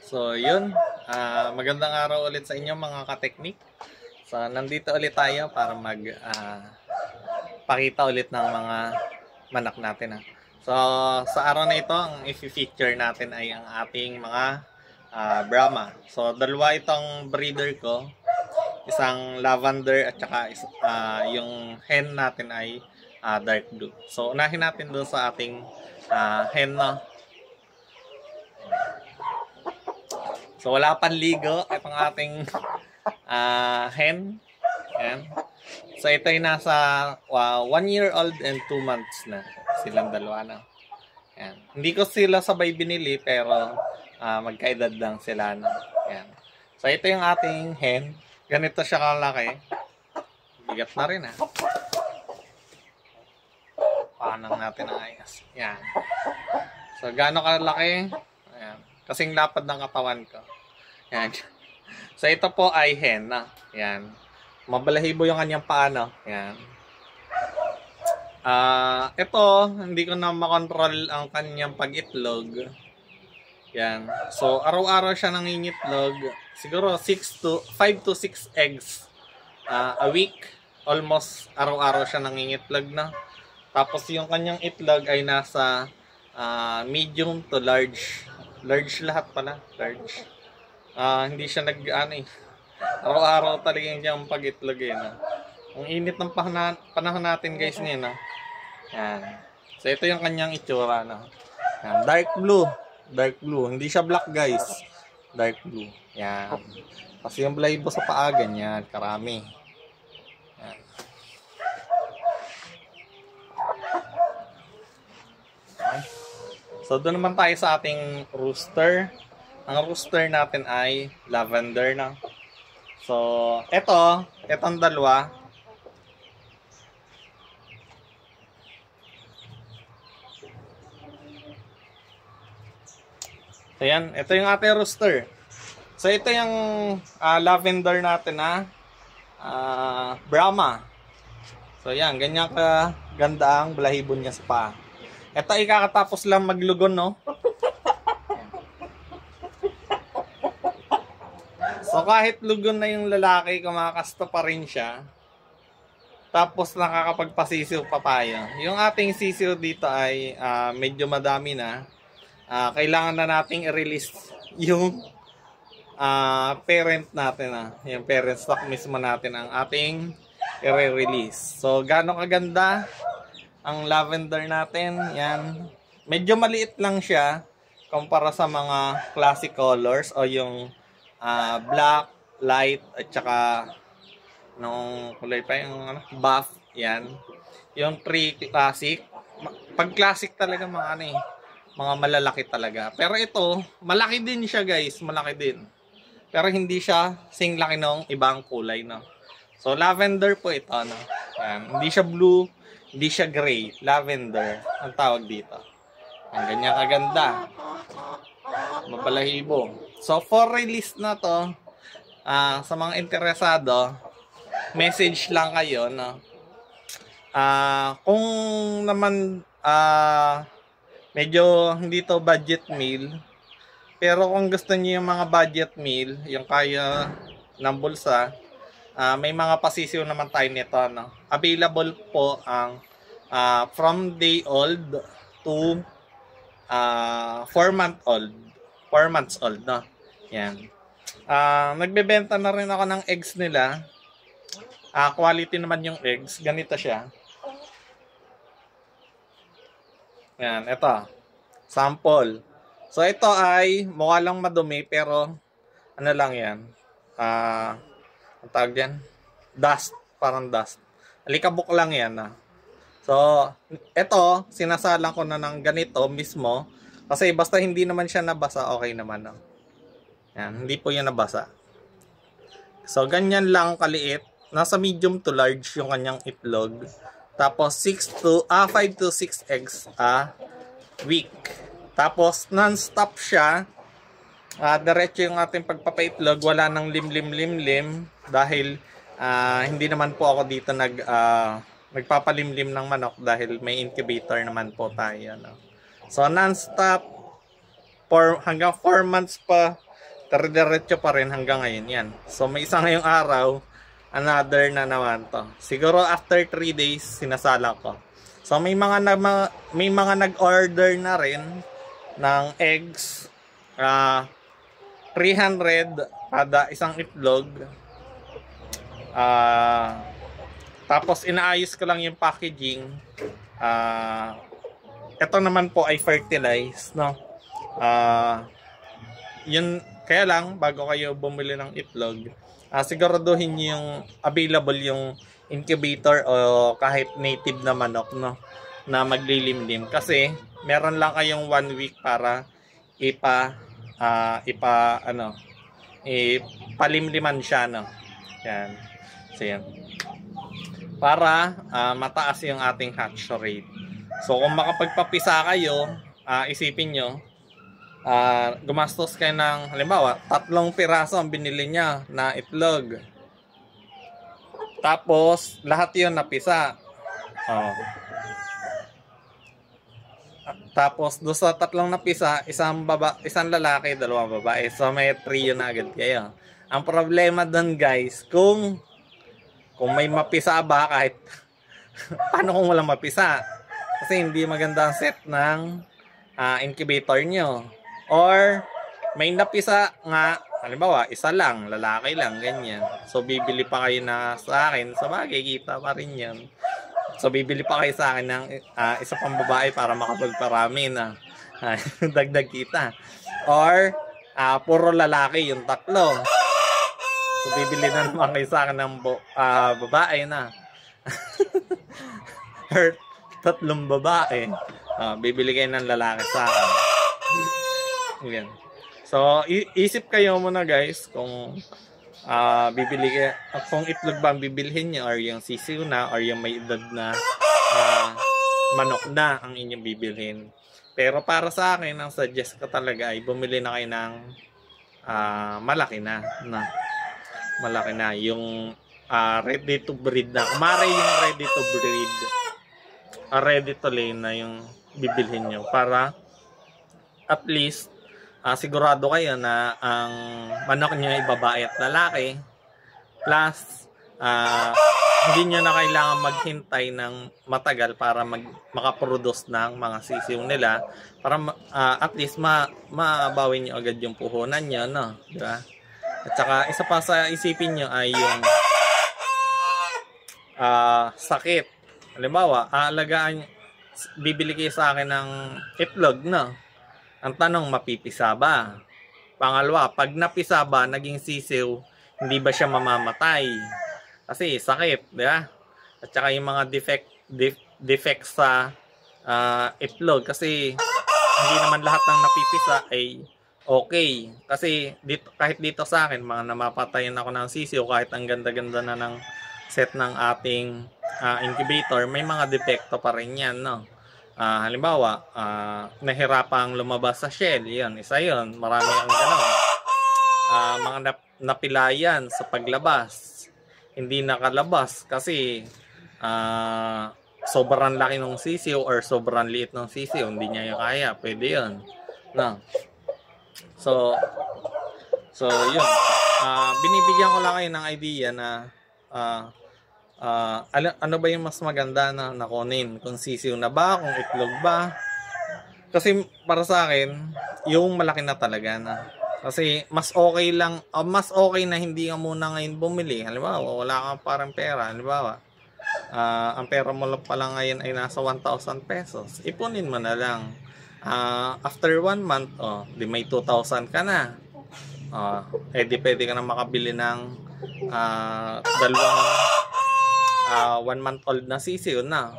So, yun. Magandang araw ulit sa inyo mga ka-teknik. So, nandito ulit tayo para pakita ulit ng mga manak natin. So, sa araw na ito, ang i-feature natin ay ang ating mga Brahma. So, dalawa itong breeder ko. Isang lavender at saka yung hen natin ay dark blue. So, unahin natin doon sa ating hen na. So, wala pang ligo. Itong ating hen. Ayan. So, ito ay nasa 1 year old and 2 months na. Silang dalawa na. Ayan. Hindi ko sila sabay binili, pero magkaedad lang sila na. Ayan. So, ito yung ating hen. Ganito siya kalaki. Bigat na rin Paanang natin ang ayos. Ayan. So, gaano kalaki? Ayan. Kasing lapad ng katawan ko. Ayan. So, ito po ay hen na. Ayan. Mabalahibo yung kanyang paano. Ayan. Ito, hindi ko na makontrol ang kanyang pag-itlog. Ayan. So, araw-araw siya nangingitlog. Siguro 5 to 6 eggs a week. Almost araw-araw siya nangingitlog na. Tapos, yung kanyang itlog ay nasa medium to large. Large lahat pala. Large. Hindi siya araw-araw talaga yung pag-itlog Ang init ng panahon natin guys ngayon Yan. So ito yung kanyang itsura Yan. Dark blue. Dark blue. Hindi siya black guys. Dark blue. Yan. Kasi yung blaybo sa paa ganyan. Karami. Yan. Okay. So, doon naman tayo sa ating rooster. Ang rooster natin ay lavender na. So, itong dalawa. So, yan. Ito yung ating rooster. So, ito yung lavender natin Brahma. So, yan. Ganyan ka ganda ang balahibo niya sa paa. Ito ay kakatapos lang maglugon, no? So, kahit lugon na yung lalaki, kumakasto pa rin siya. Tapos, nakakapagpasisiw pa tayo. Yung ating sisiw dito ay medyo madami na. Kailangan na nating i-release yung parent natin. Yung parent stock mismo natin ang ating i-release. So, gaano kaganda ang lavender natin. Yan. Medyo maliit lang siya kumpara sa mga classic colors o yung black, light, at saka nung kulay pa yung buff. Yan. Yung pre-classic. Pag classic talaga mga malalaki talaga. Pero ito, malaki din siya guys. Malaki din. Pero hindi siya singlaki ng ibang kulay. So, lavender po ito. Yan. Hindi siya blue. Hindi siya gray. Lavender. Ang tawag dito. Ang ganyan kaganda. Mabalahibo. So, for release na to, sa mga interesado, message lang kayo, kung naman, medyo hindi to budget meal, pero kung gusto niyo yung mga budget meal, yung kaya ng bulsa, may mga pasisiw naman tayo nito, Available po ang from day old to 4 months old. 4 months old, Yan. Nagbebenta na rin ako ng eggs nila. Quality naman yung eggs. Ganito siya. Yan, ito. Sample. So, ito ay mukha lang madumi, pero ano lang yan. Ang tawag yan? Dust. Parang dust. Alikabok lang yan, So, ito, sinasalang ko na ng ganito mismo. Kasi basta hindi naman siya nabasa, okay naman. Yan, hindi po yan nabasa. So, ganyan lang kaliit. Nasa medium to large yung kanyang itlog. Tapos, 5 to 6 eggs a week. Tapos, non-stop siya. Diretso yung ating pagpapaitlog. Wala nang lim-lim-lim-lim. Dahil, hindi naman po ako dito nagpapalimlim ng manok dahil may incubator naman po tayo. So, non-stop hanggang 4 months pa Diretso pa rin hanggang ngayon yan. So may isa ngayong araw, another na naman to. Siguro after 3 days, sinasala ko. So may mga nag-order na rin ng eggs. 300 kada isang itlog. Tapos inaayos ko lang yung packaging. Ito naman po ay fertilized, no? Yun, kaya lang bago kayo bumili ng itlog, siguraduhin niyo yung available yung incubator o kahit native na manok, no, na maglilimlim, kasi meron lang kayong 1 week para ipalimliman siya, no. Yan. So yan. Para mataas yung ating hatch rate. So kung makapagpapisa kayo, isipin nyo, gumastos kayo ng, halimbawa, 3 piraso ang binili niya na itlog. Tapos, lahat yun napisa. Tapos, doon sa 3 napisa, isang lalaki, 2 babae. So, may 3 yun agad kayo. Ang problema doon, guys, kung may mapisa ba, kahit paano kung walang mapisa? Kasi hindi maganda ang set ng incubator nyo. Or may napisa nga, halimbawa, isa lang, lalaki lang, ganyan. So, bibili pa kayo na sa akin. Sa bagay, kita pa rin yan. So, bibili pa kayo sa akin ng isa pang babae para makapagparami na dagdag kita. Or, puro lalaki yung 3. So, bibili na naman kayo sa akin ng babae na. Or 3 babae. Bibili kayo ng lalaki sa akin. Yan. So, isip kayo muna, guys, kung bibili kayo, kung itlog ba ang bibilhin nyo, or yung sisiw na, or yung may edad na manok na ang inyong bibilhin. Pero para sa akin, ang suggest ko talaga ay bumili na kayo ng malaki na. Malaki na. Yung ready to breed na. Kumare yung ready to breed. Ready to lay na yung bibilhin nyo. Para at least, sigurado kayo na ang manok nyo ay babae at lalaki. Plus, hindi nyo na kailangan maghintay ng matagal para makaproduce ng mga sisiw nila. Para at least mabawi nyo agad yung puhunan nyo, no? Diba? At saka, isa pa sa isipin nyo ay yung sakit. Halimbawa, bibili kayo sa akin ng itlog, no? Ang tanong, mapipisa ba? Pangalawa, pag napisa ba, naging sisiw, hindi ba siya mamamatay? Kasi sakit, di ba? At saka yung mga defects sa itlog. Kasi hindi naman lahat ng napipisa ay okay. Kasi kahit dito sa akin, mga namapatayan ako ng sisiw, kahit ang ganda-ganda na ng set ng ating incubator, may mga defecto pa rin yan, no? Halimbawa, nahirapang lumabas sa shell, yun, isa yun, marami ang gano'n. Mga napilayan sa paglabas, hindi nakalabas kasi sobrang laki ng sisiw or sobrang liit ng sisiw, hindi niya yung kaya, pwede yun, no? So yun, binibigyan ko lang kayo ng idea na ano ba yung mas maganda na nakunin, kung sisiw na ba, kung itlog ba. Kasi para sa akin, yung malaki na talaga na, kasi mas okay lang, mas okay na hindi ka muna ngayon bumili. Halimbawa, wala kang parang pera, halimbawa, ang pera mo lang pala ngayon ay nasa 1,000 pesos, ipunin mo na lang. After 1 month, di may 2,000 ka na. Di pwede ka na makabili ng dalawang 1-month-old na sisiw na.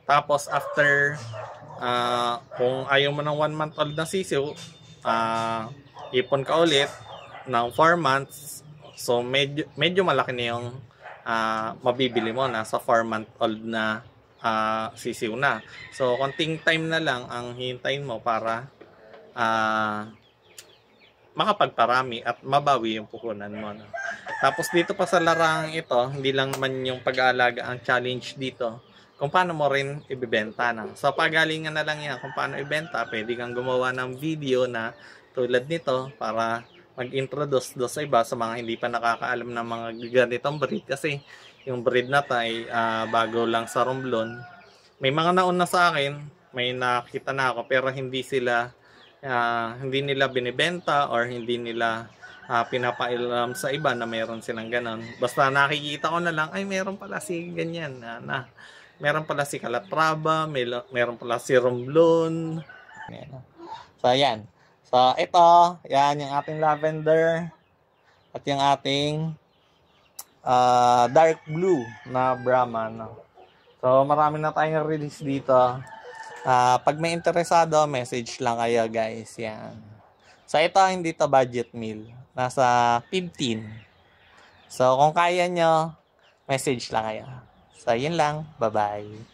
Tapos after kung ayaw mo ng 1-month-old na sisiw, ipon ka ulit ng 4 months. So medyo malaki na yung mabibili mo na sa 4-month-old na sisiw na. So konting time na lang ang hihintayin mo para makapagparami at mabawi yung puhunan mo, no? Tapos dito pa sa larang ito, hindi lang man yung pag-aalaga ang challenge dito, kung paano mo rin ibibenta na. So pagalingan na lang yan kung paano ibenta. Pwede kang gumawa ng video na tulad nito para mag-introduce do sa iba, sa mga hindi pa nakakaalam ng mga ganitong breed. Kasi yung breed na to ay bago lang sa Romblon. May mga nauna sa akin, may nakita na ako, pero hindi nila binibenta or hindi nila pinapailam sa iba na meron silang ganon. Basta nakikita ko na lang, ay meron pala si ganyan, meron pala si Calatrava, meron pala si Romblon. So, ayan. So, ito, yan yung ating lavender at yung ating dark blue na Brahma. No? So, marami na tayong release dito. Pag may interesado, message lang kayo, guys. Yan. So, ito, hindi to budget meal. Nasa 15. So, kung kaya nyo, message lang kayo. So, yun lang. Bye-bye.